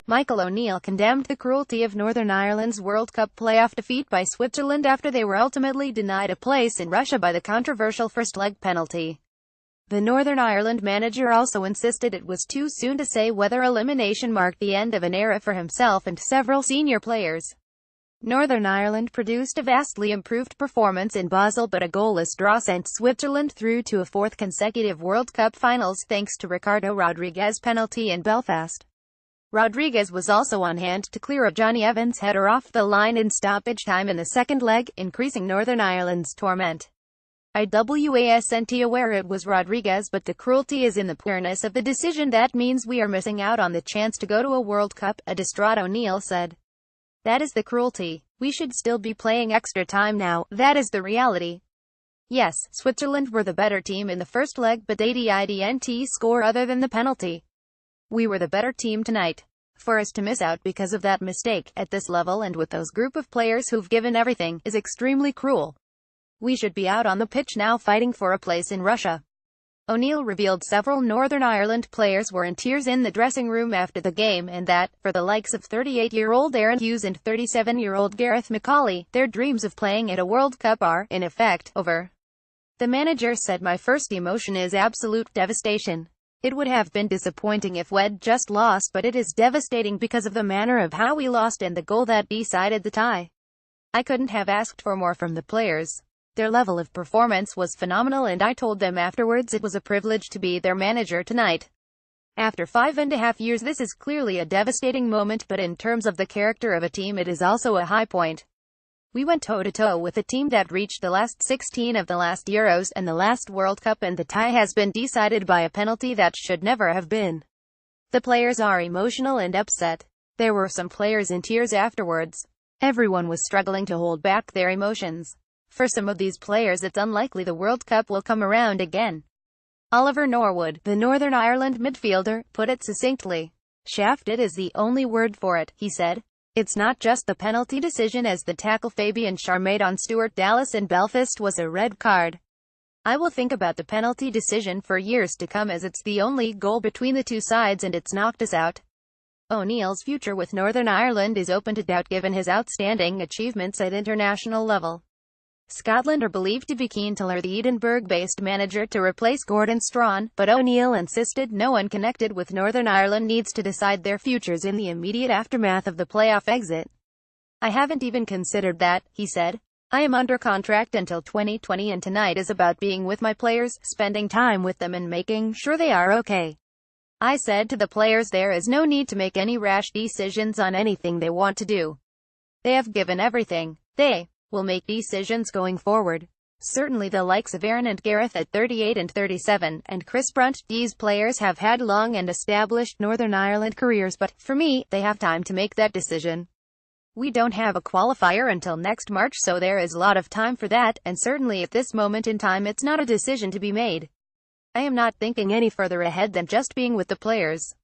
Michael O'Neill condemned the cruelty of Northern Ireland's World Cup playoff defeat by Switzerland after they were ultimately denied a place in Russia by the controversial first-leg penalty. The Northern Ireland manager also insisted it was too soon to say whether elimination marked the end of an era for himself and several senior players. Northern Ireland produced a vastly improved performance in Basel, but a goalless draw sent Switzerland through to a fourth consecutive World Cup finals thanks to Ricardo Rodriguez's penalty in Belfast. Rodriguez was also on hand to clear a Johnny Evans header off the line in stoppage time in the second leg, increasing Northern Ireland's torment. I wasn't aware it was Rodriguez, but the cruelty is in the poorness of the decision. That means we are missing out on the chance to go to a World Cup, a distraught O'Neill said. That is the cruelty. We should still be playing extra time now, that is the reality. Yes, Switzerland were the better team in the first leg, but they didn't score other than the penalty. We were the better team tonight. For us to miss out because of that mistake, at this level and with those group of players who've given everything, is extremely cruel. We should be out on the pitch now fighting for a place in Russia. O'Neill revealed several Northern Ireland players were in tears in the dressing room after the game, and that, for the likes of 38-year-old Aaron Hughes and 37-year-old Gareth McCauley, their dreams of playing at a World Cup are, in effect, over. The manager said, "My first emotion is absolute devastation. It would have been disappointing if we'd just lost, but it is devastating because of the manner of how we lost and the goal that decided the tie. I couldn't have asked for more from the players. Their level of performance was phenomenal, and I told them afterwards it was a privilege to be their manager tonight. After 5.5 years, this is clearly a devastating moment, but in terms of the character of a team, it is also a high point. We went toe-to-toe with a team that reached the last 16 of the last Euros and the last World Cup, and the tie has been decided by a penalty that should never have been. The players are emotional and upset. There were some players in tears afterwards. Everyone was struggling to hold back their emotions. For some of these players, it's unlikely the World Cup will come around again." Oliver Norwood, the Northern Ireland midfielder, put it succinctly. "Shafted is the only word for it," he said. "It's not just the penalty decision, as the tackle Fabian Schär made on Stuart Dallas in Belfast was a red card. I will think about the penalty decision for years to come, as it's the only goal between the two sides and it's knocked us out." O'Neill's future with Northern Ireland is open to doubt given his outstanding achievements at international level. Scotland are believed to be keen to lure the Edinburgh-based manager to replace Gordon Strachan, but O'Neill insisted no one connected with Northern Ireland needs to decide their futures in the immediate aftermath of the playoff exit. "I haven't even considered that," he said. "I am under contract until 2020, and tonight is about being with my players, spending time with them and making sure they are okay. I said to the players there is no need to make any rash decisions on anything they want to do. They have given everything. They will make decisions going forward. Certainly the likes of Aaron and Gareth at 38 and 37, and Chris Brunt, these players have had long and established Northern Ireland careers, but, for me, they have time to make that decision. We don't have a qualifier until next March, so there is a lot of time for that, and certainly at this moment in time it's not a decision to be made. I am not thinking any further ahead than just being with the players."